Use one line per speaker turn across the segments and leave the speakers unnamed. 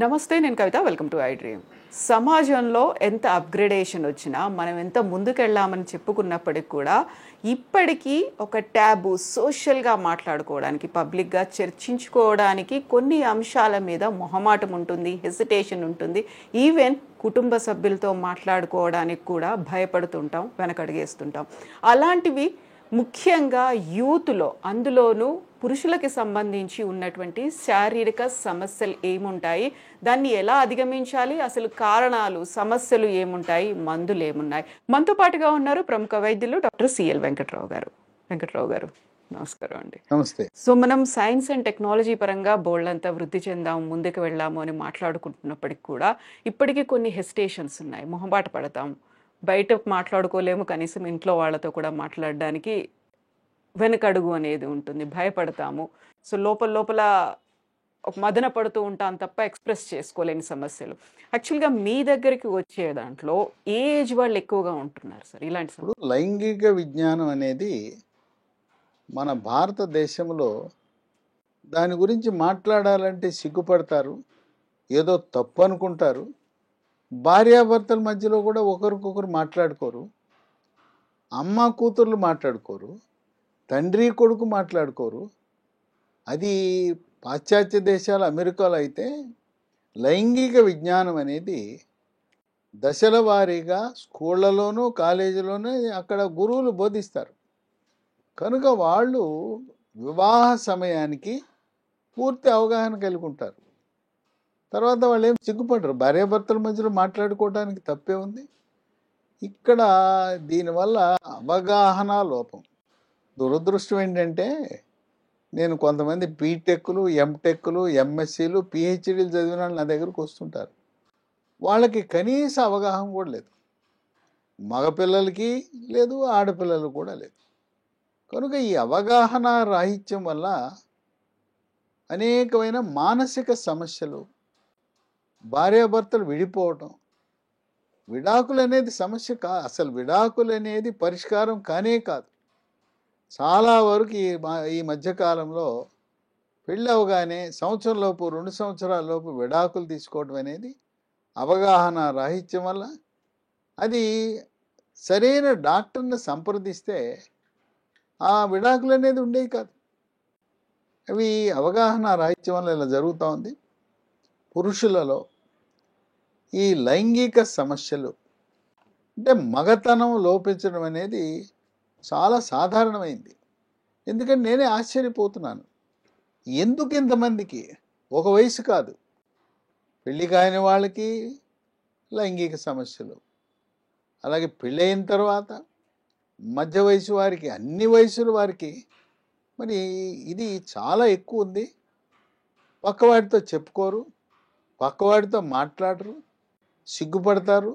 నమస్తే, నేను Kavitha. Welcome to I dream. సమాజంలో ఎంత అప్గ్రేడేషన్ వచ్చినా, మనం ఎంత ముందుకెళ్ళామని చెప్పుకున్నప్పటికి కూడా ఇప్పటికీ ఒక ట్యాబు, సోషల్గా మాట్లాడుకోవడానికి, పబ్లిక్గా చర్చించుకోవడానికి కొన్ని అంశాల మీద మొహమాటం ఉంటుంది, హెసిటేషన్ ఉంటుంది. ఈవెన్ కుటుంబ సభ్యులతో మాట్లాడుకోవడానికి కూడా భయపడుతుంటాం, వెనకడిగేస్తుంటాం. అలాంటివి ముఖ్యంగా యూత్లో, అందులోనూ పురుషులకి సంబంధించి ఉన్నటువంటి శారీరక సమస్యలు ఏముంటాయి, దాన్ని ఎలా అధిగమించాలి, అసలు కారణాలు, సమస్యలు ఏముంటాయి, మందులు ఏమున్నాయి. మనతో పాటుగా ఉన్నారు ప్రముఖ వైద్యులు డాక్టర్ సిఎల్ వెంకట్రావు గారు. నమస్కారం అండి.
నమస్తే.
సో మనం సైన్స్ అండ్ టెక్నాలజీ పరంగా బోల్డంతా వృద్ధి చెందాము, ముందుకు వెళ్ళాము అని మాట్లాడుకుంటున్నప్పటికి కూడా ఇప్పటికీ కొన్ని హెసిటేషన్స్ ఉన్నాయి. మొహమాట పడతాం, బయట మాట్లాడుకోలేము, కనీసం ఇంట్లో వాళ్ళతో కూడా మాట్లాడడానికి వెనకడుగు అనేది ఉంటుంది, భయపడతాము. సో లోపల ఒక మదన పడుతూ ఉంటాం తప్ప ఎక్స్ప్రెస్ చేసుకోలేని సమస్యలు. యాక్చువల్గా మీ దగ్గరికి వచ్చే దాంట్లో ఏ ఏజ్ వాళ్ళు ఎక్కువగా ఉంటున్నారు సార్ ఇలాంటి సమస్యలు?
ఇప్పుడు లైంగిక విజ్ఞానం అనేది మన భారతదేశంలో దాని గురించి మాట్లాడాలంటే సిగ్గుపడతారు, ఏదో తప్పు అనుకుంటారు. భార్యాభర్తల మధ్యలో కూడా ఒకరికొకరు మాట్లాడుకోరు, అమ్మ కూతుర్లు మాట్లాడుకోరు, తండ్రి కొడుకు మాట్లాడుకోరు. అది పాశ్చాత్య దేశాలు, అమెరికాలో అయితే లైంగిక విజ్ఞానం అనేది దశల వారీగా స్కూళ్ళలోనూ కాలేజీలోనూ అక్కడ గురువులు బోధిస్తారు. కనుక వాళ్ళు వివాహ సమయానికి పూర్తి అవగాహన కలిగి ఉంటారు. తర్వాత వాళ్ళు ఏం సిగ్గుపడరు, భార్యాభర్తల మధ్యలో మాట్లాడుకోవడానికి తప్పే ఉంది. ఇక్కడ దీనివల్ల అవగాహన లోపం. దురదృష్టం ఏంటంటే, నేను కొంతమంది బీటెక్లు, ఎంటెక్లు, ఎంఎస్సీలు, పిహెచ్డీలు చదివిన వాళ్ళు నా దగ్గరకు వస్తుంటారు. వాళ్ళకి కనీస అవగాహన కూడా లేదు, మగపిల్లలకి లేదు, ఆడపిల్లలకు కూడా లేదు. కనుక ఈ అవగాహన రాహిత్యం వల్ల అనేకమైన మానసిక సమస్యలు, భార్యాభర్తలు విడిపోవటం, విడాకులు అనేది సమస్య అసలు విడాకులు అనేది పరిష్కారం కానే కాదు. చాలా వరకు ఈ మధ్యకాలంలో పెళ్ళి అవగానే సంవత్సరంలోపు, 2 సంవత్సరాల లోపు విడాకులు తీసుకోవడం అనేది అవగాహన రాహిత్యం వల్ల. అది సరైన డాక్టర్ని సంప్రదిస్తే ఆ విడాకులు అనేది ఉండేవి కాదు. అవి అవగాహన రాహిత్యం వల్ల ఇలా జరుగుతూ ఉంది. పురుషులలో ఈ లైంగిక సమస్యలు అంటే మగతనం లోపించడం అనేది చాలా సాధారణమైంది. ఎందుకంటే నేనే ఆశ్చర్యపోతున్నాను, ఎందుకు ఇంతమందికి ఒక వయసు కాదు, పెళ్ళి కాని వాళ్ళకి లైంగిక సమస్యలు, అలాగే పెళ్ళైన తర్వాత మధ్య వయసు వారికి, అన్ని వయసుల వారికి మరి ఇది చాలా ఎక్కువ ఉంది. పక్కవాడితో చెప్పుకోరు, పక్కవాడితో మాట్లాడరు, సిగ్గుపడతారు.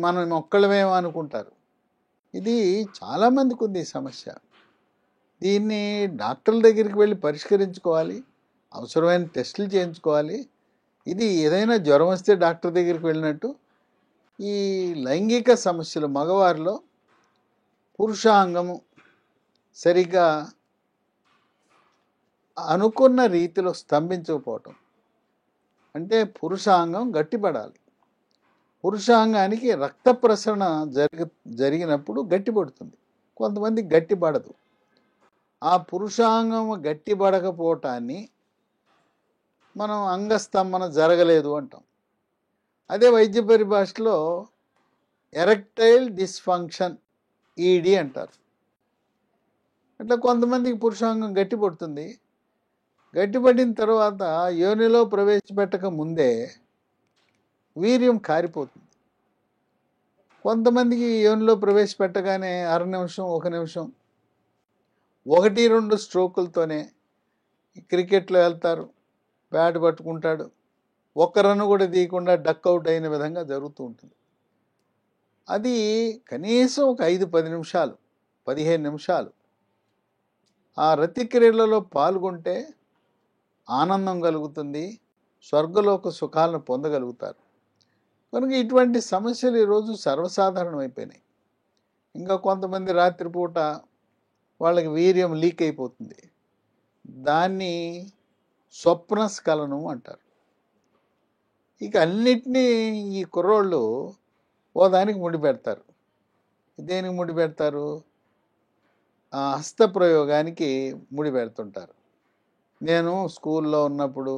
మనం ఒక్కళ్ళమేమో అనుకుంటారు. ఇది చాలామందికి ఉంది ఈ సమస్య. దీన్ని డాక్టర్ల దగ్గరికి వెళ్ళి పరిష్కరించుకోవాలి, అవసరమైన టెస్టులు చేయించుకోవాలి. ఇది ఏదైనా జ్వరం వస్తే డాక్టర్ దగ్గరికి వెళ్ళినట్టు ఈ లైంగిక సమస్యలు మగవారిలో పురుషాంగము సరిగ్గా అనుకున్న రీతిలో స్తంభించకపోవటం, అంటే పురుషాంగం గట్టిపడాలి. పురుషాంగానికి రక్త ప్రసరణ జరిగినప్పుడు గట్టిపడుతుంది, కొంతమంది గట్టిపడదు. ఆ పురుషాంగం గట్టిపడకపోవటాన్ని మనం అంగస్తంభన జరగలేదు అంటాం. అదే వైద్య పరిభాషలో ఎరెక్టైల్ డిస్ఫంక్షన్, ఈడి అంటారు. అట్లా కొంతమందికి పురుషాంగం గట్టిపడుతుంది. గట్టిపడిన తర్వాత యోనిలో ప్రవేశపెట్టక ముందే వీర్యం కారిపోతుంది. కొంతమందికి యోనిలో ప్రవేశపెట్టగానే 1/2 నిమిషం, 1 నిమిషం, 1-2 స్ట్రోకులతోనే క్రికెట్లో వెళ్తారు, బ్యాట్ పట్టుకుంటాడు, 1 రన్ కూడా తీయకుండా డక్అవుట్ అయిన విధంగా జరుగుతూ ఉంటుంది. అది కనీసం ఒక 5-10 నిమిషాలు, 15 నిమిషాలు ఆ రతిక్రియలలో పాల్గొంటే ఆనందం కలుగుతుంది, స్వర్గలోక సుఖాలను పొందగలుగుతారు. కనుక ఇటువంటి సమస్యలు ఈరోజు సర్వసాధారణం అయిపోయినాయి. ఇంకా కొంతమంది రాత్రిపూట వాళ్ళకి వీర్యం లీక్ అయిపోతుంది. దాన్ని స్వప్నస్ఖలనం అంటారు. ఇక అన్నిటినీ ఈ కుర్రోళ్ళు ఓ దానికి ముడిపెడతారు. దేనికి ముడిపెడతారు? హస్తప్రయోగానికి ముడిపెడుతుంటారు. నేను స్కూల్లో ఉన్నప్పుడు,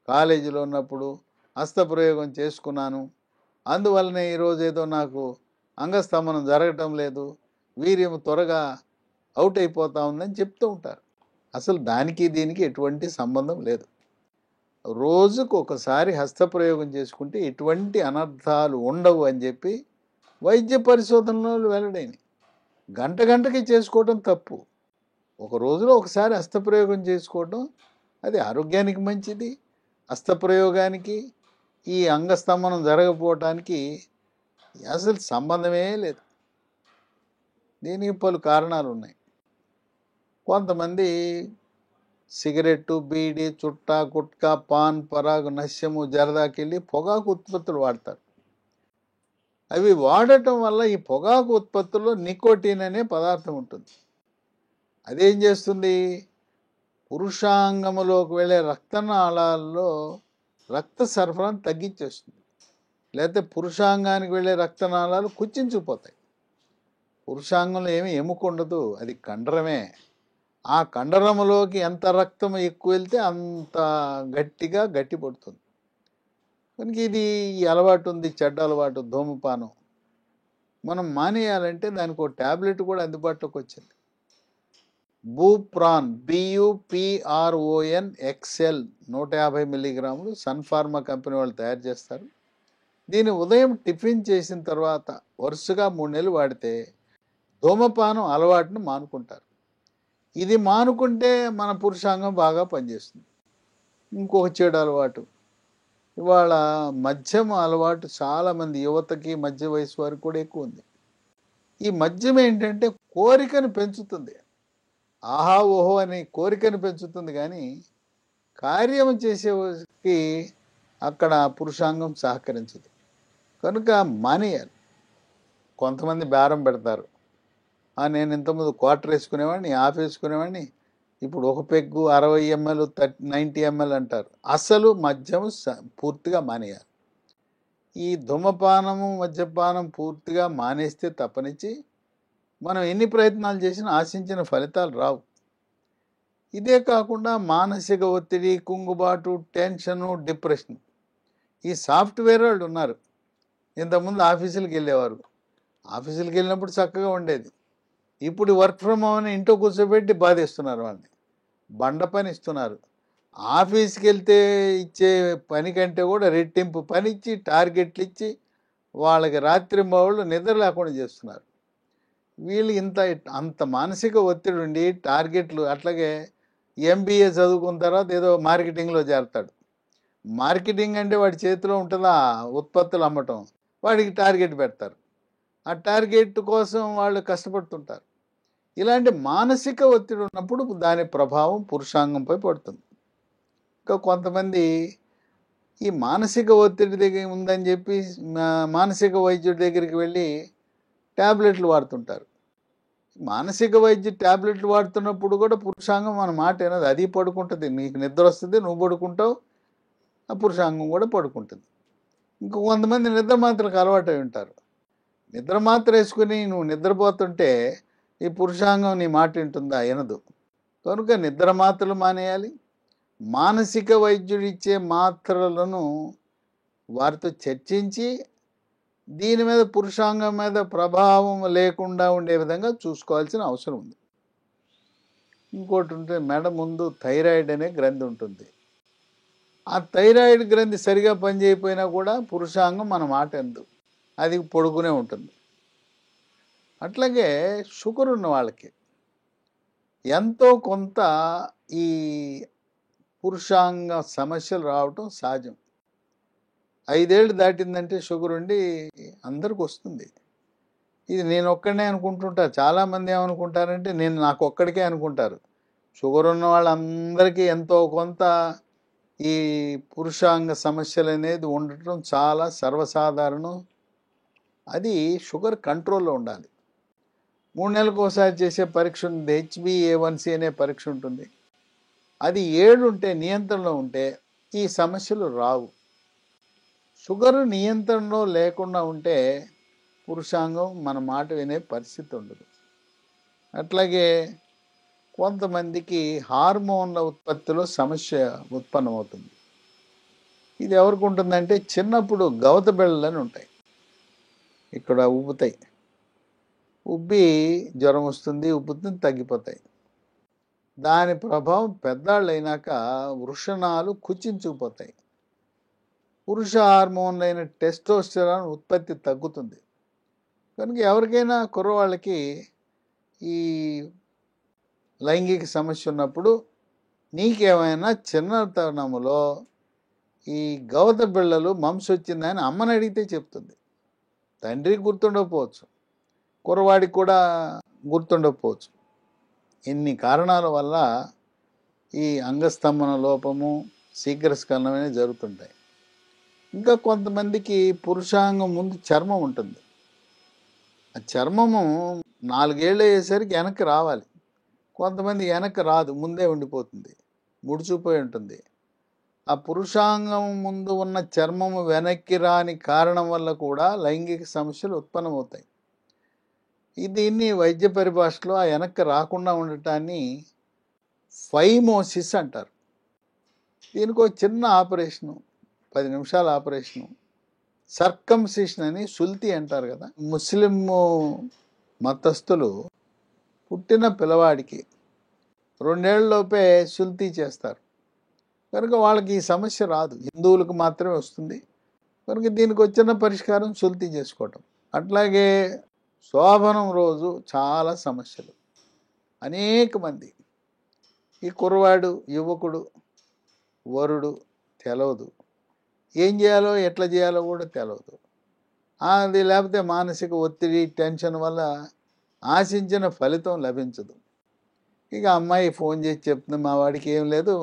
కాలేజీలో ఉన్నప్పుడు హస్తప్రయోగం చేసుకున్నాను, అందువల్లనే ఈరోజు ఏదో నాకు అంగస్తంభనం జరగటం లేదు, వీర్యం త్వరగా అవుట్ అయిపోతా ఉందని చెప్తూ ఉంటారు. అసలు దానికి దీనికి ఎటువంటి సంబంధం లేదు. రోజుకు ఒకసారి హస్తప్రయోగం చేసుకుంటే ఎటువంటి అనర్థాలు ఉండవు అని చెప్పి వైద్య పరిశోధనలో వెల్లడైనవి. గంటకి చేసుకోవడం తప్పు. ఒక రోజులో ఒకసారి హస్తప్రయోగం చేసుకోవడం అది ఆరోగ్యానికి మంచిది. హస్తప్రయోగానికి ఈ అంగస్తంభనం జరగకపోవటానికి అసలు సంబంధమే లేదు. దీనికి పలు కారణాలు ఉన్నాయి. కొంతమంది సిగరెట్టు, బీడి, చుట్టా, గుట్కా, పాన్, పరాగు, నశ్యము, జరదాకెళ్ళి పొగాకు ఉత్పత్తులు వాడతారు. అవి వాడటం వల్ల ఈ పొగాకు ఉత్పత్తుల్లో నికోటిన్ అనే పదార్థం ఉంటుంది. అదేం చేస్తుంది? పురుషాంగములోకి వెళ్ళే రక్తనాళాల్లో రక్త సరఫరాను తగ్గించేస్తుంది. లేకపోతే పురుషాంగానికి వెళ్ళే రక్తనాళాలు కుచించుకుపోతాయి. పురుషాంగంలో ఏమీ ఎముక ఉండదు, అది కండరమే. ఆ కండరములోకి ఎంత రక్తం ఎక్కువ వెళ్తే అంత గట్టిగా గట్టి పడుతుంది. కనుక ఇది ఈ అలవాటు ఉంది, చెడ్డ అలవాటు, ధూమపానం. మనం మానేయాలంటే దానికి ఒక ట్యాబ్లెట్ కూడా అందుబాటులోకి వచ్చింది. బూప్రాన్, BUPRON XL 150 మిల్లీగ్రాములు సన్ఫార్మా కంపెనీ వాళ్ళు తయారు చేస్తారు. దీన్ని ఉదయం టిఫిన్ చేసిన తర్వాత వరుసగా 3 నెలలు వాడితే ధూమపానం అలవాటును మానుకుంటారు. ఇది మానుకుంటే మన పురుషాంగం బాగా పనిచేస్తుంది. ఇంకొక చెడు అలవాటు, ఇవాళ మద్యం అలవాటు చాలామంది యువతకి, మధ్య వయసు వారికి కూడా ఎక్కువ ఉంది. ఈ మద్యం ఏంటంటే కోరికను పెంచుతుంది. ఆహా ఓహో అని కోరికను పెంచుతుంది, కానీ కార్యం చేసేకి అక్కడ పురుషాంగం సహకరించదు. కనుక మానేయాలి. కొంతమంది బేరం పెడతారు, నేను ఇంతకుముందు క్వార్టర్ వేసుకునేవాడిని, హాఫ్ వేసుకునేవాడిని, ఇప్పుడు ఒక పెగ్గు 60 ml 90 ml అంటారు. అసలు మద్యం పూర్తిగా మానేయాలి. ఈ ధూమపానము, మద్యపానం పూర్తిగా మానేస్తే తప్పనిచ్చి మనం ఎన్ని ప్రయత్నాలు చేసినా ఆశించిన ఫలితాలు రావు. ఇదే కాకుండా మానసిక ఒత్తిడి, కుంగుబాటు, టెన్షను, డిప్రెషన్. ఈ సాఫ్ట్వేర్ వాళ్ళు ఉన్నారు. ఇంతకుముందు ఆఫీసులకు వెళ్ళేవారు, ఆఫీసులకు వెళ్ళినప్పుడు చక్కగా ఉండేది. ఇప్పుడు వర్క్ ఫ్రమ్ హోమ్ అని ఇంట్లో కూర్చోబెట్టి బాధేస్తున్నారు వాళ్ళని, బండ పని ఇస్తున్నారు. ఆఫీస్కి వెళ్తే ఇచ్చే పని కంటే కూడా రెట్టింపు పని ఇచ్చి, టార్గెట్లు ఇచ్చి వాళ్ళకి రాత్రి బావుళ్ళు నిద్ర లేకుండా చేస్తున్నారు. వీళ్ళు అంత మానసిక ఒత్తిడి ఉండి టార్గెట్లు. అట్లాగే MBA చదువుకున్న తర్వాత ఏదో మార్కెటింగ్లో చేరతాడు. మార్కెటింగ్ అంటే వాడి చేతిలో ఉంటుందా ఉత్పత్తులు అమ్మటం, వాడికి టార్గెట్ పెడతారు. ఆ టార్గెట్ కోసం వాళ్ళు కష్టపడుతుంటారు. ఇలాంటి మానసిక ఒత్తిడి ఉన్నప్పుడు దాని ప్రభావం పురుషాంగంపై పడుతుంది. ఇంకా కొంతమంది ఈ మానసిక ఒత్తిడి దగ్గర ఉందని చెప్పి మానసిక వైద్యుడి దగ్గరికి వెళ్ళి ట్యాబ్లెట్లు వాడుతుంటారు. మానసిక వైద్య ట్యాబ్లెట్లు వాడుతున్నప్పుడు కూడా పురుషాంగం మన మాట ఏనది, అది పడుకుంటుంది. నీకు నిద్ర వస్తుంది, నువ్వు పడుకుంటావు, ఆ పురుషాంగం కూడా పడుకుంటుంది. ఇంకో కొంతమంది నిద్ర మాత్రకు అలవాటు అయి ఉంటారు. నిద్ర మాత్ర వేసుకుని నువ్వు నిద్రపోతుంటే ఈ పురుషాంగం నీ మాట వింటుందా? వినదు. కనుక నిద్ర మాత్రలు మానేయాలి. మానసిక వైద్యుడు ఇచ్చే మాత్రలను వారితో చర్చించి దీని మీద పురుషాంగం మీద ప్రభావం లేకుండా ఉండే విధంగా చూసుకోవాల్సిన అవసరం ఉంది. ఇంకోటి ఉంటే మెడ ముందు థైరాయిడ్ అనే గ్రంథి ఉంటుంది. ఆ థైరాయిడ్ గ్రంథి సరిగా పనిచేయకపోయినా కూడా పురుషాంగం మన మాట ఎందుకు, అది పొడుగునే ఉంటుంది. అట్లాగే షుగర్ ఉన్న వాళ్ళకి ఎంతో కొంత ఈ పురుషాంగ సమస్యలు రావటం సహజం. 5 ఏళ్ళు దాటిందంటే షుగర్ ఉండి అందరికి వస్తుంది. ఇది నేను ఒక్కడనే అనుకుంటుంటా. చాలామంది ఏమనుకుంటారంటే నాకు ఒక్కడికే అనుకుంటారు. షుగర్ ఉన్న వాళ్ళందరికీ ఎంతో కొంత ఈ పురుషాంగ సమస్యలు అనేది ఉండటం చాలా సర్వసాధారణం. అది షుగర్ కంట్రోల్లో ఉండాలి. 3 నెలలకు ఒకసారి చేసే పరీక్ష ఉంటుంది, HbA1c అనే పరీక్ష ఉంటుంది. అది 7 ఉంటే, నియంత్రణలో ఉంటే ఈ సమస్యలు రావు. షుగర్ నియంత్రణలో లేకుండా ఉంటే పురుషాంగం మన మాట వినే పరిస్థితి ఉండదు. అట్లాగే కొంతమందికి హార్మోన్ల ఉత్పత్తిలో సమస్య ఉత్పన్నమవుతుంది. ఇది ఎవరికి ఉంటుందంటే, చిన్నప్పుడు గవత బిళ్ళలని ఉంటాయి, ఇక్కడ ఉబ్బుతాయి, ఉబ్బి జ్వరం వస్తుంది, ఉబ్బుతుంది, తగ్గిపోతాయి. దాని ప్రభావం పెద్దాళ్ళు అయినాక వృషణాలు కుచించుకుపోతాయి. పురుష హార్మోన్లైన టెస్టోస్టెరాన్ ఉత్పత్తి తగ్గుతుంది. కనుక ఎవరికైనా కుర్రవాళ్ళకి ఈ లైంగిక సమస్య ఉన్నప్పుడు నీకేమైనా చిన్నతనంలో ఈ గవత బిళ్ళలు మమ్స్ వచ్చిందని అమ్మని అడిగితే చెప్తుంది. తండ్రికి గుర్తుండకపోవచ్చు, కుర్రవాడికి కూడా గుర్తుండకపోవచ్చు. ఇన్ని కారణాల వల్ల ఈ అంగస్తంభన లోపము, శీఘ్రస్ఖలనం అనేవి జరుగుతుంటాయి. ఇంకా కొంతమందికి పురుషాంగం ముందు చర్మం ఉంటుంది. ఆ చర్మము 4 ఏళ్ళు అయ్యేసరికి వెనక్కి రావాలి. కొంతమంది వెనక్కి రాదు, ముందే ఉండిపోతుంది, ముడుచుకుపోయి ఉంటుంది. ఆ పురుషాంగం ముందు ఉన్న చర్మము వెనక్కి రాని కారణం వల్ల కూడా లైంగిక సమస్యలు ఉత్పన్నమవుతాయి. దీన్ని వైద్య పరిభాషలో ఆ వెనక్కి రాకుండా ఉండటాన్ని ఫైమోసిస్ అంటారు. దీనికి ఒక చిన్న ఆపరేషను, 10 నిమిషాల ఆపరేషను, సర్కంసిషన్ అని సుల్తి అంటారు కదా. ముస్లిం మతస్థులు పుట్టిన పిల్లవాడికి 2 ఏళ్లలోపే సుల్తి చేస్తారు. కనుక వాళ్ళకి ఈ సమస్య రాదు, హిందువులకు మాత్రమే వస్తుంది. కనుక దీనికి వచ్చిన పరిష్కారం సుల్తి చేసుకోవటం. అట్లాగే శోభనం రోజు చాలా సమస్యలు, అనేక మంది. ఈ కుర్రవాడు, యువకుడు, వరుడు తెలవదు, ఏం చేయాలో ఎట్లా చేయాలో కూడా తెలవదు. అది లేకపోతే మానసిక ఒత్తిడి, టెన్షన్ వల్ల ఆశించిన ఫలితం లభించదు. ఇక అమ్మాయి ఫోన్ చేసి చెప్తుంది, మా వాడికి ఏం లేదు,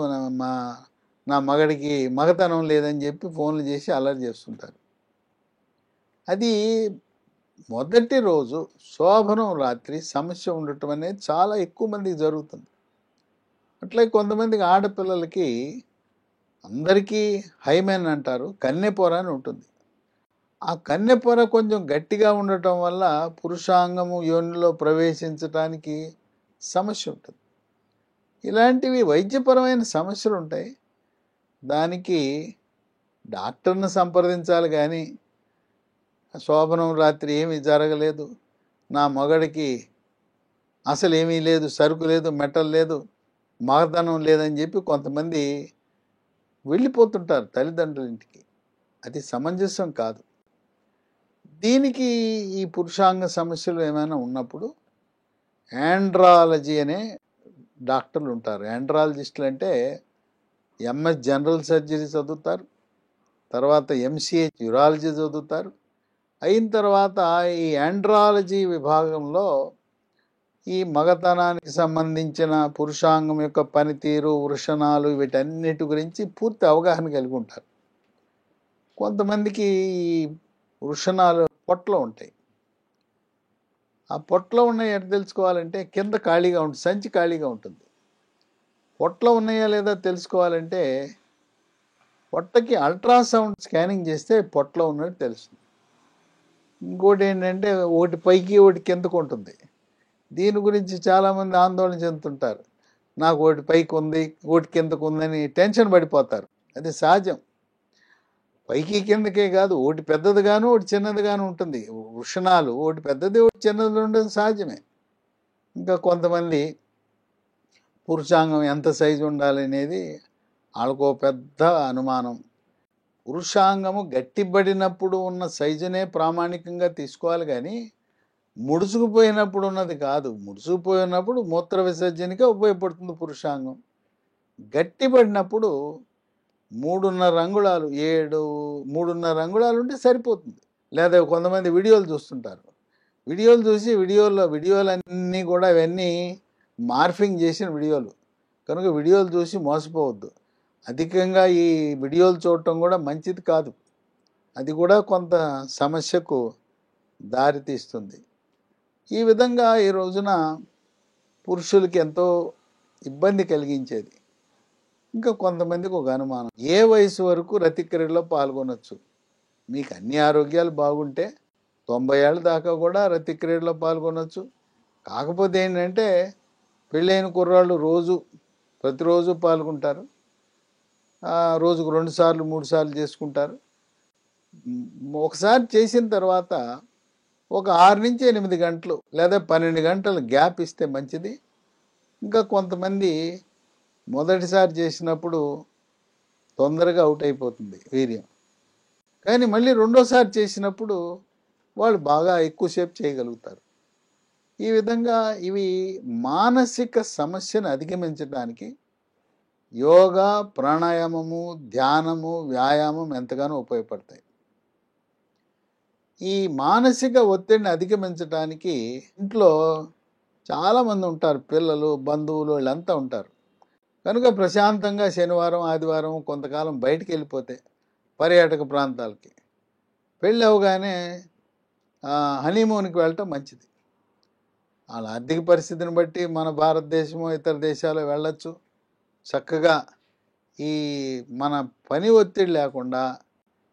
నా మగడికి మగతనం లేదని చెప్పి ఫోన్లు చేసి అల్లరి చేస్తుంటారు. అది మొదటి రోజు శోభనం రాత్రి సమస్య ఉండటం అనేది చాలా ఎక్కువ మందికి జరుగుతుంది. అట్లే కొంతమందికి ఆడపిల్లలకి, అందరికీ హైమెన్ అంటారు, కన్నెపొర అని ఉంటుంది. ఆ కన్నెపొర కొంచెం గట్టిగా ఉండటం వల్ల పురుషాంగము యోనిలో ప్రవేశించడానికి సమస్య ఉంటుంది. ఇలాంటివి వైద్యపరమైన సమస్యలు ఉంటాయి. దానికి డాక్టర్ని సంప్రదించాలి. కానీ శోభనం రాత్రి ఏమీ జరగలేదు, నా మగడికి అసలు ఏమీ లేదు, సరుకు లేదు, మెటల్ లేదు, మగతనం లేదని చెప్పి కొంతమంది వెళ్ళిపోతుంటారు తల్లిదండ్రుల ఇంటికి. అది సమంజసం కాదు. దీనికి ఈ పురుషాంగ సమస్యలు ఏమైనా ఉన్నప్పుడు ఆండ్రాలజీ అనే డాక్టర్లు ఉంటారు. ఆండ్రాలజిస్టులు అంటే MS జనరల్ సర్జరీ చదువుతారు, తర్వాత MCH యూరాలజీ చదువుతారు. అయిన తర్వాత ఈ ఆండ్రాలజీ విభాగంలో ఈ మగతనానికి సంబంధించిన పురుషాంగం యొక్క పనితీరు, వృషణాలు, వీటన్నిటి గురించి పూర్తి అవగాహన కలిగి ఉంటారు. కొంతమందికి ఈ వృషణాలు పొట్టలో ఉంటాయి. ఆ పొట్టలో ఉన్నాయి ఎట్లా తెలుసుకోవాలంటే, కింద ఖాళీగా ఉంటుంది, సంచి ఖాళీగా ఉంటుంది. పొట్టలో ఉన్నాయా లేదా తెలుసుకోవాలంటే పొట్టకి అల్ట్రాసౌండ్ స్కానింగ్ చేస్తే పొట్టలో ఉన్నట్టు తెలుస్తుంది. ఇంకోటి ఏంటంటే, ఒకటి పైకి ఒకటి కిందకు ఉంటుంది. దీని గురించి చాలామంది ఆందోళన చెందుతుంటారు. నాకు ఒకటి పైకి ఉంది, ఒకటి కిందకు ఉందని టెన్షన్ పడిపోతారు. అది సహజం. పైకి కిందకే కాదు, ఒకటి పెద్దదిగాను ఒకటి చిన్నదిగాను ఉంటుంది. వృషణాలు ఒకటి పెద్దది ఒకటి చిన్నది ఉండదు, సహజమే. ఇంకా కొంతమంది పురుషాంగం ఎంత సైజు ఉండాలి అనేది వాళ్ళకో పెద్ద అనుమానం. పురుషాంగము గట్టిపడినప్పుడు ఉన్న సైజునే ప్రామాణికంగా తీసుకోవాలి, కానీ ముడుచుకుపోయినప్పుడు ఉన్నది కాదు. ముడుచుకుపోయినప్పుడు మూత్ర విసర్జనకే ఉపయోగపడుతుంది పురుషాంగం. గట్టిపడినప్పుడు 3.5 అంగుళాలు, 3.5 అంగుళాలు ఉంటే సరిపోతుంది. లేదా కొంతమంది వీడియోలు చూస్తుంటారు, వీడియోలు చూసి వీడియోలు అన్నీ కూడా ఇవన్నీ మార్ఫింగ్ చేసిన వీడియోలు. కనుక వీడియోలు చూసి మోసపోవద్దు. అధికంగా ఈ వీడియోలు చూడటం కూడా మంచిది కాదు. అది కూడా కొంత సమస్యకు దారితీస్తుంది. ఈ విధంగా ఈ రోజున పురుషులకి ఎంతో ఇబ్బంది కలిగించేది. ఇంకా కొంతమందికి ఒక అనుమానం, ఏ వయసు వరకు రతిక్రియలో పాల్గొనొచ్చు? మీకు అన్ని ఆరోగ్యాలు బాగుంటే 90 ఏళ్ళ దాకా కూడా రతిక్రియలో పాల్గొనొచ్చు. కాకపోతే ఏంటంటే పెళ్ళైన కుర్రాళ్ళు ప్రతిరోజు పాల్గొంటారు. రోజుకు 2 సార్లు 3 సార్లు చేసుకుంటారు. ఒకసారి చేసిన తర్వాత ఒక 6 నుంచి 8 గంటలు లేదా 12 గంటలు గ్యాప్ ఇస్తే మంచిది. ఇంకా కొంతమంది మొదటిసారి చేసినప్పుడు తొందరగా అవుట్ అయిపోతుంది వీర్యం, కానీ మళ్ళీ రెండోసారి చేసినప్పుడు వాళ్ళు బాగా ఎక్కువసేపు చేయగలుగుతారు. ఈ విధంగా ఇవి మానసిక సమస్యను అధిగమించడానికి యోగా, ప్రాణాయామము, ధ్యానము, వ్యాయామం ఎంతగానో ఉపయోగపడతాయి. ఈ మానసిక ఒత్తిడిని అధిగమించడానికి ఇంట్లో చాలామంది ఉంటారు, పిల్లలు, బంధువులు, వీళ్ళంతా ఉంటారు. కనుక ప్రశాంతంగా శనివారం, ఆదివారం కొంతకాలం బయటికి వెళ్ళిపోతే పర్యాటక ప్రాంతాలకి, పెళ్ళి అవగానే హనీమూన్కి వెళ్ళటం మంచిది. వాళ్ళ ఆర్థిక పరిస్థితిని బట్టి మన భారతదేశము ఇతర దేశాలు వెళ్ళొచ్చు. చక్కగా ఈ మన పని ఒత్తిడి లేకుండా,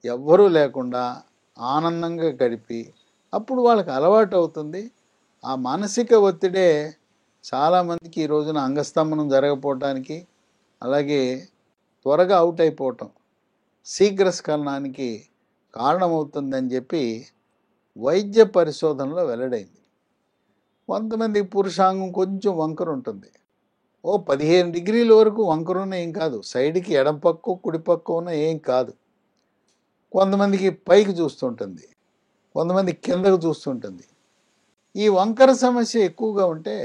ఎవ్వరూ లేకుండా ఆనందంగా గడిపి అప్పుడు వాళ్ళకి అలవాటు అవుతుంది. ఆ మానసిక ఒత్తిడే చాలామందికి ఈ రోజున అంగస్తంభనం జరగపోవటానికి, అలాగే త్వరగా అవుట్ అయిపోవటం, శీఘ్రస్ఖలనానికి కారణమవుతుందని చెప్పి వైద్య పరిశోధనలో వెల్లడైంది. కొంతమందికి పురుషాంగం కొంచెం వంకర ఉంటుంది. 15 డిగ్రీల వరకు వంకరున్న ఏం కాదు, సైడ్కి ఎడం పక్క కుడి పక్క ఉన్న ఏం కాదు. కొంతమందికి పైకి చూస్తుంటుంది, కొంతమంది కిందకు చూస్తుంటుంది. ఈ వంకర సమస్య ఎక్కువగా ఉంటే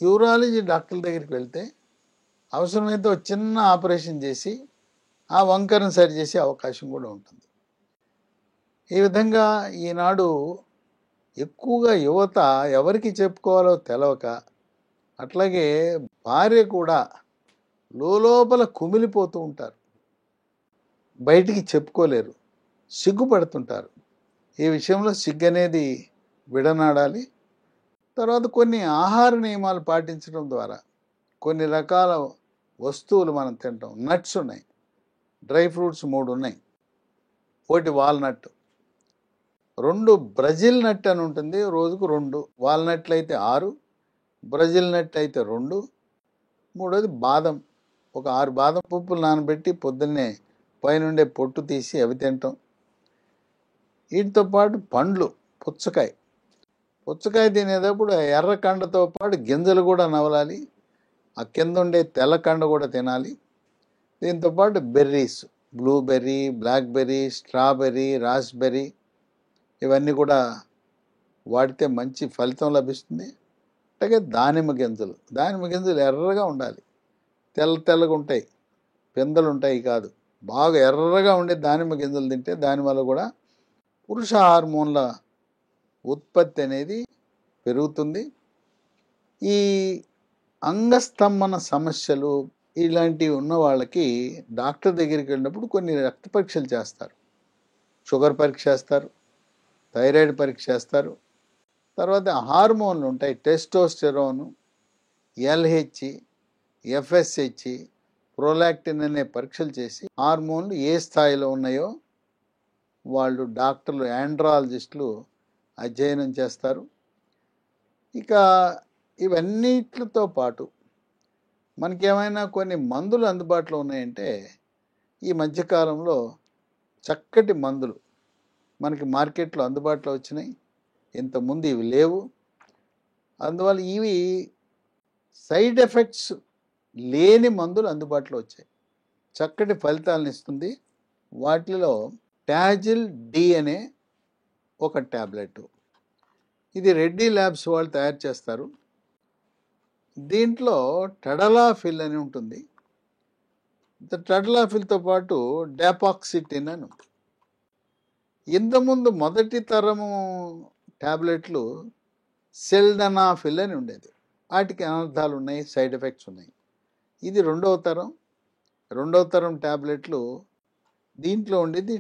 యూరాలజీ డాక్టర్ల దగ్గరికి వెళ్తే అవసరమైతే ఒక చిన్న ఆపరేషన్ చేసి ఆ వంకరను సరిచేసే అవకాశం కూడా ఉంటుంది. ఈ విధంగా ఈనాడు ఎక్కువగా యువత ఎవరికి చెప్పుకోవాలో తెలవక, అట్లాగే భార్య కూడా లోపల కుమిలిపోతూ ఉంటారు, బయటికి చెప్పుకోలేరు, సిగ్గుపడుతుంటారు. ఈ విషయంలో సిగ్గు అనేది విడనాడాలి. తర్వాత కొన్ని ఆహార నియమాలు పాటించడం ద్వారా కొన్ని రకాల వస్తువులు మనం తింటాం. నట్స్ ఉన్నాయి, డ్రై ఫ్రూట్స్ 3 ఉన్నాయి. ఒకటి వాల్నట్, 2 బ్రెజిల్ నట్ అని ఉంటుంది, రోజుకు 2. వాల్నట్లు అయితే 6, బ్రెజిల్ నట్ అయితే 2. మూడోది బాదం, ఒక 6 బాదం పప్పులు నానబెట్టి పొద్దున్నే పైనుండే పొట్టు తీసి అవి తింటాం. వీటితో పాటు పండ్లు, పుచ్చకాయ తినేటప్పుడు ఎర్ర కండతో పాటు గింజలు కూడా నవలాలి, ఆ కింద ఉండే తెల్ల కండ కూడా తినాలి. దీంతోపాటు berries, blueberry, blackberry, strawberry, raspberry, ఇవన్నీ కూడా వాడితే మంచి ఫలితం లభిస్తుంది. అలాగే దానిమ్మ గింజలు ఎర్రగా ఉండాలి, తెల్లగా ఉంటాయి, పిందెలు ఉంటాయి కాదు, బాగా ఎర్రగా ఉండే దానిమ్మ గింజలు తింటే దానివల్ల కూడా పురుష హార్మోన్ల ఉత్పత్తి అనేది పెరుగుతుంది. ఈ అంగస్తంభన సమస్యలు ఇలాంటివి ఉన్న వాళ్ళకి డాక్టర్ దగ్గరికి వెళ్ళినప్పుడు కొన్ని రక్త పరీక్షలు చేస్తారు. షుగర్ పరీక్ష చేస్తారు, థైరాయిడ్ పరీక్ష చేస్తారు. తర్వాత హార్మోన్లు ఉంటాయి, టెస్టోస్టెరోను, LH, FSH, ప్రోలాక్టిన్ అనే పరీక్షలు చేసి హార్మోన్లు ఏ స్థాయిలో ఉన్నాయో వాళ్ళు డాక్టర్లు, ఆండ్రాలజిస్టులు అధ్యయనం చేస్తారు. ఇక ఇవన్నిటితో పాటు మనకేమైనా కొన్ని మందులు అందుబాటులో ఉన్నాయంటే ఈ మధ్యకాలంలో చక్కటి మందులు మనకి మార్కెట్లో అందుబాటులో వచ్చినాయి. ఇంతకుముందు ఇవి లేవు. అందువల్ల ఇవి సైడ్ ఎఫెక్ట్స్ లేని మందులు అందుబాటులో వచ్చాయి, చక్కటి ఫలితాలను ఇస్తుంది. వాటిలో టాజిల్ డి అనే ఒక ట్యాబ్లెట్, ఇది రెడ్డి ల్యాబ్స్ వాళ్ళు తయారు చేస్తారు. దీంట్లో టడలాఫిల్ అని ఉంటుంది. టడలాఫిల్తో పాటు డాపాక్సిటిన్ అని ఉంటుంది. ఇంతకుముందు మొదటి తరము ట్యాబ్లెట్లు సెల్డనాఫిల్ అని ఉండేది, వాటికి అనర్థాలు ఉన్నాయి, సైడ్ ఎఫెక్ట్స్ ఉన్నాయి. ఇది రెండవ తరం ట్యాబ్లెట్లు. దీంట్లో ఉండేది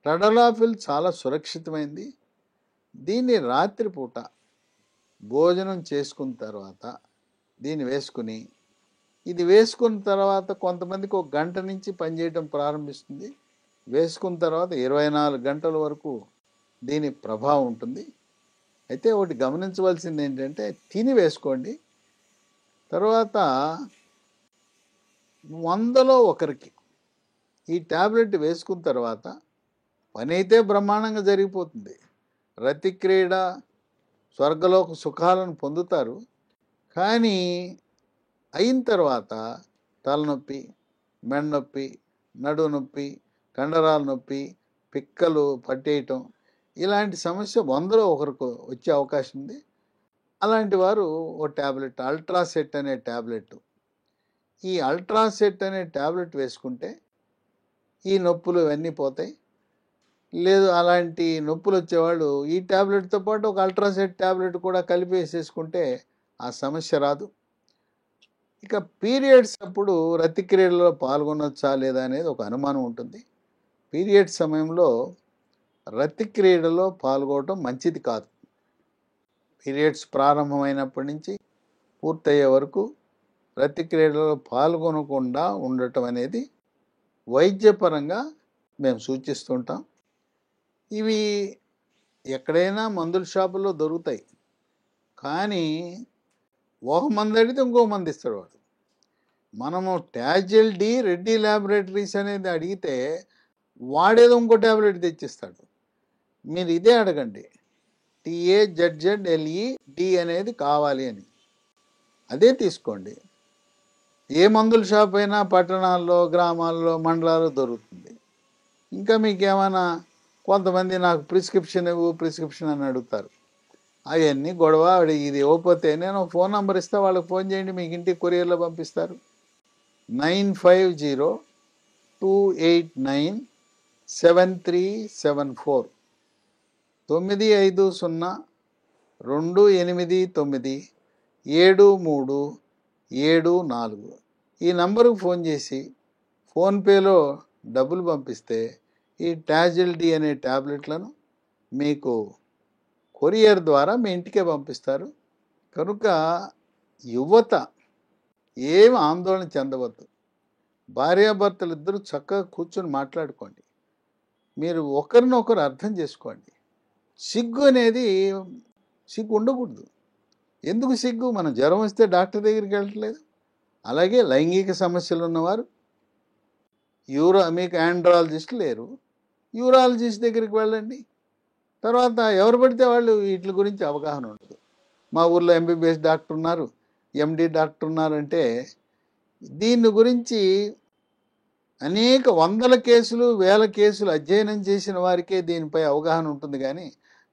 టడలాఫిల్ చాలా సురక్షితమైంది. దీన్ని రాత్రిపూట భోజనం చేసుకున్న తర్వాత దీన్ని వేసుకుని, ఇది వేసుకున్న తర్వాత కొంతమందికి 1 గంట నుంచి పనిచేయడం ప్రారంభిస్తుంది. వేసుకున్న తర్వాత 24 గంటల వరకు దీని ప్రభావం ఉంటుంది. అయితే ఒకటి గమనించవలసింది ఏంటంటే, తిని వేసుకోండి. తర్వాత 100లో ఒకరికి ఈ ట్యాబ్లెట్ వేసుకున్న తర్వాత పని అయితే బ్రహ్మాండంగా జరిగిపోతుంది. రతిక్రీడ, స్వర్గలోక సుఖాలను పొందుతారు. కానీ అయిన తర్వాత తలనొప్పి, మెడనొప్పి, నడుము నొప్పి, కండరాల నొప్పి, పిక్కలు పట్టేయటం, ఇలాంటి సమస్య 100లో ఒకరికి వచ్చే అవకాశం ఉంది. అలాంటి వారు ఓ ట్యాబ్లెట్, అల్ట్రాసెట్ అనే ట్యాబ్లెట్, ఈ అల్ట్రాసెట్ అనే ట్యాబ్లెట్ వేసుకుంటే ఈ నొప్పులు ఇవన్నీ పోతాయి. లేదు అలాంటి నొప్పులు వచ్చేవాళ్ళు ఈ ట్యాబ్లెట్తో పాటు ఒక అల్ట్రాసెట్ ట్యాబ్లెట్ కూడా కలిపి వేసేసుకుంటే ఆ సమస్య రాదు. ఇక పీరియడ్స్ అప్పుడు రతిక్రియలలో పాల్గొనొచ్చా లేదా అనేది ఒక అనుమానం ఉంటుంది. పీరియడ్స్ సమయంలో రతిక్రీడలో పాల్గొనడం మంచిది కాదు. పీరియడ్స్ ప్రారంభమైనప్పటి నుంచి పూర్తయ్యే వరకు రతిక్రీడలో పాల్గొనకుండా ఉండటం అనేది వైద్యపరంగా మేము సూచిస్తుంటాం. ఇవి ఎక్కడైనా మందుల షాపుల్లో దొరుకుతాయి. కానీ ఒక మంది అడిగితే ఇంకో మంది ఇస్తాడు వాడు. మనము టాజిల్ డి రెడ్డి ల్యాబొరేటరీస్ అనేది అడిగితే వాడేదో ఇంకో ట్యాబ్లెట్ తెచ్చిస్తాడు. మీరు ఇదే అడగండి, TAZZLE అనేది కావాలి అని, అదే తీసుకోండి. ఏ మందుల షాప్ అయినా పట్టణాల్లో, గ్రామాల్లో, మండలాల్లో దొరుకుతుంది. ఇంకా మీకు ఏమైనా కొంతమంది నాకు ప్రిస్క్రిప్షన్ ఇవ్వు ప్రిస్క్రిప్షన్ అని అడుగుతారు. అవన్నీ గొడవ. ఇది ఇవ్వకపోతే నేను ఫోన్ నెంబర్ ఇస్తా, వాళ్ళకి ఫోన్ చేయండి, మీకు ఇంటికి కొరియర్లో పంపిస్తారు. 9502897374 950289737 ఈ నంబరుకు ఫోన్ చేసి ఫోన్పేలో డబ్బులు పంపిస్తే ఈ టాజిల్ డి అనే ట్యాబ్లెట్లను మీకు కొరియర్ ద్వారా మీ ఇంటికే పంపిస్తారు. కనుక యువత ఏమి ఆందోళన చెందవద్దు. భార్యాభర్తలు ఇద్దరు చక్కగా కూర్చొని మాట్లాడుకోండి. మీరు ఒకరినొకరు అర్థం చేసుకోండి. సిగ్గు అనేది సిగ్గు ఉండకూడదు. ఎందుకు సిగ్గు? మనం జ్వరం వస్తే డాక్టర్ దగ్గరికి వెళ్ళట్లేదు. అలాగే లైంగిక సమస్యలు ఉన్నవారు మీకు ఆండ్రాలజిస్ట్ లేరు, యూరాలజిస్ట్ దగ్గరికి వెళ్ళండి. తర్వాత ఎవరు పడితే వాళ్ళు వీటి గురించి అవగాహన ఉండదు. మా ఊర్లో MBBS డాక్టర్ ఉన్నారు, MD డాక్టర్ ఉన్నారంటే దీని గురించి అనేక వందల కేసులు, వేల కేసులు అధ్యయనం చేసిన వారికే దీనిపై అవగాహన ఉంటుంది. కానీ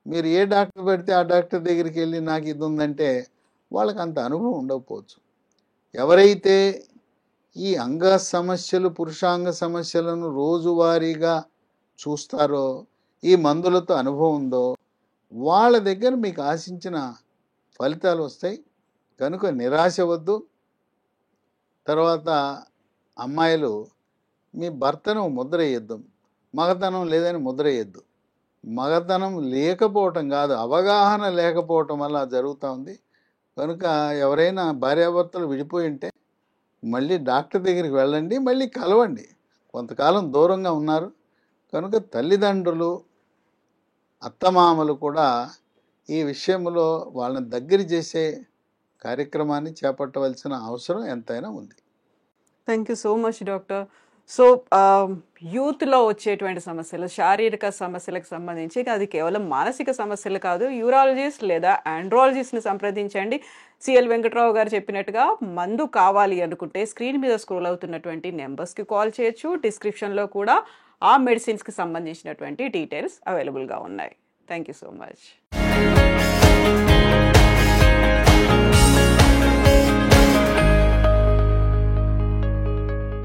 మీరు ఏ డాక్టర్ పెడితే ఆ డాక్టర్ దగ్గరికి వెళ్ళి నాకు ఇది ఉందంటే వాళ్ళకి అంత అనుభవం ఉండకపోవచ్చు. ఎవరైతే ఈ అంగ సమస్యలు, పురుషాంగ సమస్యలను రోజువారీగా చూస్తారో, ఈ మందులతో అనుభవం ఉందో, వాళ్ళ దగ్గర మీకు ఆశించిన ఫలితాలు వస్తాయి. కనుక నిరాశ వద్దు. తర్వాత అమ్మాయిలు, మీ భర్తను ముద్ర వేయద్దు, మగతనం లేదని ముద్ర వేయద్దు. మగతనం లేకపోవటం కాదు, అవగాహన లేకపోవటం వల్ల జరుగుతూ ఉంది. కనుక ఎవరైనా భార్యాభర్తలు విడిపోయి ఉంటే మళ్ళీ డాక్టర్ దగ్గరికి వెళ్ళండి, మళ్ళీ కలవండి. కొంతకాలం దూరంగా ఉన్నారు కనుక తల్లిదండ్రులు, అత్తమామలు కూడా ఈ విషయంలో వాళ్ళని దగ్గర చేసే కార్యక్రమాన్ని చేపట్టవలసిన అవసరం ఎంతైనా ఉంది.
Thank you so much doctor. So యూత్లో వచ్చేటువంటి సమస్యలు, శారీరక సమస్యలకు సంబంధించి అది కేవలం మానసిక సమస్యలు కాదు, యూరాలజిస్ట్ లేదా ఆండ్రాలజిస్ట్ని సంప్రదించండి. సిఎల్ వెంకట్రావు గారు చెప్పినట్టుగా మందు కావాలి అనుకుంటే స్క్రీన్ మీద స్క్రోల్ అవుతున్నటువంటి నెంబర్స్కి కాల్ చేయొచ్చు. డిస్క్రిప్షన్లో కూడా ఆ మెడిసిన్స్కి సంబంధించినటువంటి డీటెయిల్స్ అవైలబుల్గా ఉన్నాయి. Thank you so much.